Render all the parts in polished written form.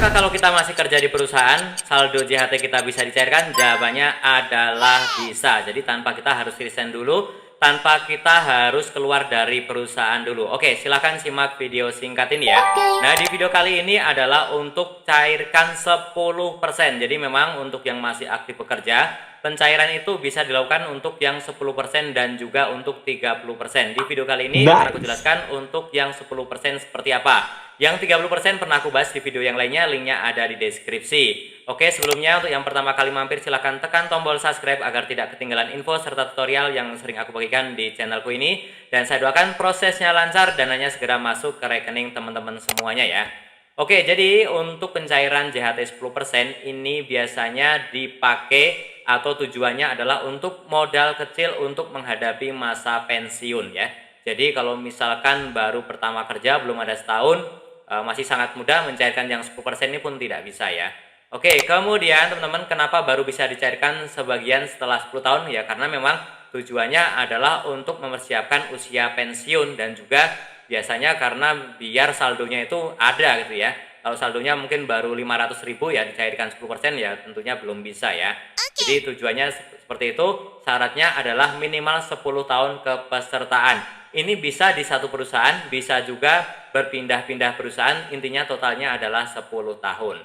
Apakah kalau kita masih kerja di perusahaan, saldo JHT kita bisa dicairkan? Jawabannya adalah bisa. Jadi tanpa kita harus resign dulu, tanpa kita harus keluar dari perusahaan dulu. Oke, silahkan simak video singkat ini ya. Nah, di video kali ini adalah untuk cairkan 10%. Jadi memang untuk yang masih aktif bekerja, pencairan itu bisa dilakukan untuk yang 10% dan juga untuk 30%. Di video kali ini akan aku jelaskan untuk yang 10% seperti apa. Yang 30% pernah aku bahas di video yang lainnya, linknya ada di deskripsi. Oke, sebelumnya untuk yang pertama kali mampir silahkan tekan tombol subscribe agar tidak ketinggalan info serta tutorial yang sering aku bagikan di channelku ini. Dan saya doakan prosesnya lancar, dananya segera masuk ke rekening teman-teman semuanya ya. Oke, jadi untuk pencairan JHT 10% ini biasanya dipakai atau tujuannya adalah untuk modal kecil untuk menghadapi masa pensiun ya. Jadi kalau misalkan baru pertama kerja belum ada setahun, masih sangat mudah mencairkan yang 10% ini pun tidak bisa ya. Oke, kemudian teman-teman kenapa baru bisa dicairkan sebagian setelah 10 tahun ya, karena memang tujuannya adalah untuk mempersiapkan usia pensiun dan juga biasanya karena biar saldonya itu ada gitu ya. Kalau saldonya mungkin baru 500.000 ya dicairkan 10% ya tentunya belum bisa ya. Jadi tujuannya seperti itu, syaratnya adalah minimal 10 tahun kepesertaan. Ini bisa di satu perusahaan, bisa juga berpindah-pindah perusahaan, intinya totalnya adalah 10 tahun.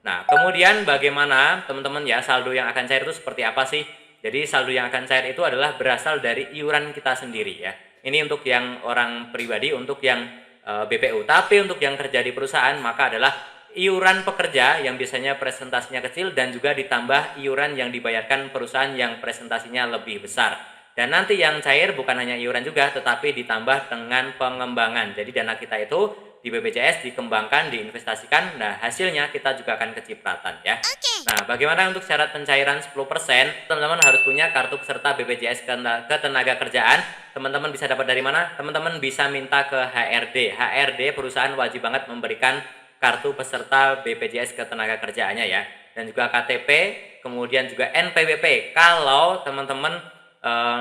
Nah, kemudian bagaimana teman-teman ya saldo yang akan cair itu seperti apa sih? Jadi saldo yang akan cair itu adalah berasal dari iuran kita sendiri ya. Ini untuk yang orang pribadi, untuk yang BPU. Tapi untuk yang kerja di perusahaan maka adalah iuran pekerja yang biasanya presentasinya kecil dan juga ditambah iuran yang dibayarkan perusahaan yang presentasinya lebih besar. Dan nanti yang cair bukan hanya iuran juga, tetapi ditambah dengan pengembangan. Jadi dana kita itu di BPJS dikembangkan, diinvestasikan, nah hasilnya kita juga akan kecipratan ya. Nah, bagaimana untuk syarat pencairan 10%? Teman-teman harus punya kartu peserta BPJS Ketenagakerjaan. Teman-teman bisa dapat dari mana? Teman-teman bisa minta ke HRD. HRD perusahaan wajib banget memberikan kartu peserta BPJS Ketenagakerjaannya ya. Dan juga KTP, kemudian juga NPWP. Kalau teman-teman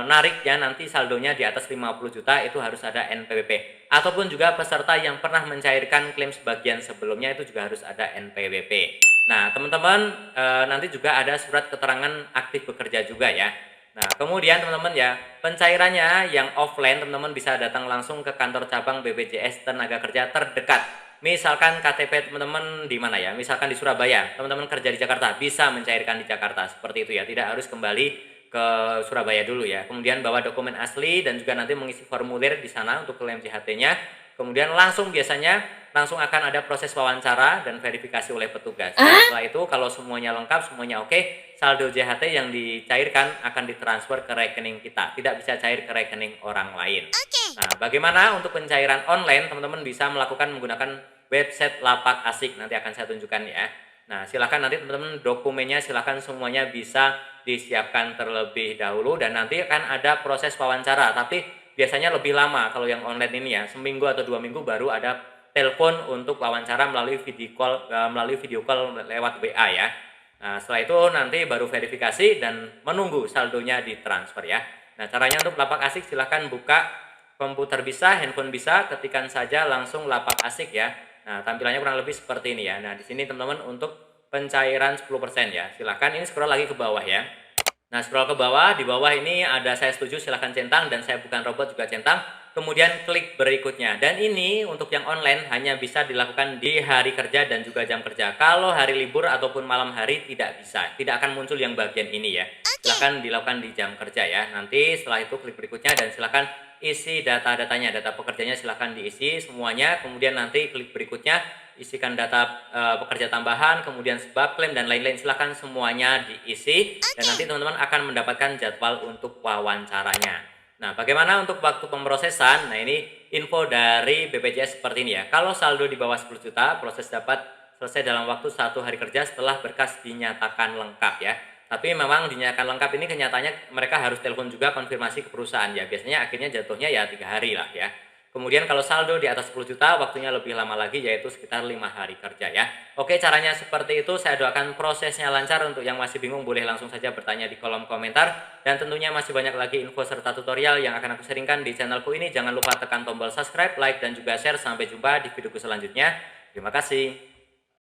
nariknya nanti saldonya di atas 50 juta itu harus ada NPWP, ataupun juga peserta yang pernah mencairkan klaim sebagian sebelumnya itu juga harus ada NPWP. Nah teman-teman nanti juga ada surat keterangan aktif bekerja juga ya. Nah kemudian teman-teman ya, pencairannya yang offline teman-teman bisa datang langsung ke kantor cabang BPJS Tenaga Kerja terdekat. Misalkan KTP teman-teman di mana ya, misalkan di Surabaya, teman-teman kerja di Jakarta bisa mencairkan di Jakarta seperti itu ya, tidak harus kembali ke Surabaya dulu ya. Kemudian bawa dokumen asli dan juga nanti mengisi formulir di sana untuk klaim JHT-nya. Kemudian biasanya langsung akan ada proses wawancara dan verifikasi oleh petugas. Setelah itu kalau semuanya lengkap, semuanya oke, saldo JHT yang dicairkan akan ditransfer ke rekening kita. Tidak bisa cair ke rekening orang lain. Nah, bagaimana untuk pencairan online? Teman-teman bisa melakukan menggunakan website Lapak Asik. Nanti akan saya tunjukkan ya. Nah, silakan nanti teman-teman dokumennya silakan semuanya bisa disiapkan terlebih dahulu dan nanti akan ada proses wawancara. Tapi biasanya lebih lama kalau yang online ini ya, seminggu atau 2 minggu baru ada telepon untuk wawancara melalui video call lewat WA ya. Nah, setelah itu nanti baru verifikasi dan menunggu saldonya ditransfer ya. Nah, caranya untuk Lapak Asik silakan buka komputer bisa, handphone bisa, ketikkan saja langsung Lapak Asik ya. Nah, tampilannya kurang lebih seperti ini ya. Nah, di sini teman-teman untuk pencairan 10% ya. Silahkan ini scroll lagi ke bawah ya. Nah, scroll ke bawah, di bawah ini ada saya setuju, silahkan centang, dan saya bukan robot juga centang. Kemudian klik berikutnya. Dan ini untuk yang online hanya bisa dilakukan di hari kerja dan juga jam kerja. Kalau hari libur ataupun malam hari tidak bisa. Tidak akan muncul yang bagian ini ya. Silahkan dilakukan di jam kerja ya. Nanti setelah itu klik berikutnya dan silahkan isi data-datanya, data pekerjanya silahkan diisi semuanya, kemudian nanti klik berikutnya isikan data pekerja tambahan, kemudian sebab klaim dan lain-lain, silahkan semuanya diisi dan nanti teman-teman akan mendapatkan jadwal untuk wawancaranya. Nah, bagaimana untuk waktu pemrosesan? Nah, ini info dari BPJS seperti ini ya. Kalau saldo di bawah 10 juta, proses dapat selesai dalam waktu 1 hari kerja setelah berkas dinyatakan lengkap ya. Tapi memang dinyatakan lengkap ini kenyataannya mereka harus telepon juga konfirmasi ke perusahaan ya. Biasanya akhirnya jatuhnya ya 3 hari lah ya. Kemudian kalau saldo di atas 10 juta waktunya lebih lama lagi yaitu sekitar 5 hari kerja ya. Oke, caranya seperti itu. Saya doakan prosesnya lancar. Untuk yang masih bingung boleh langsung saja bertanya di kolom komentar. Dan tentunya masih banyak lagi info serta tutorial yang akan aku sharingkan di channelku ini. Jangan lupa tekan tombol subscribe, like, dan juga share. Sampai jumpa di videoku selanjutnya. Terima kasih.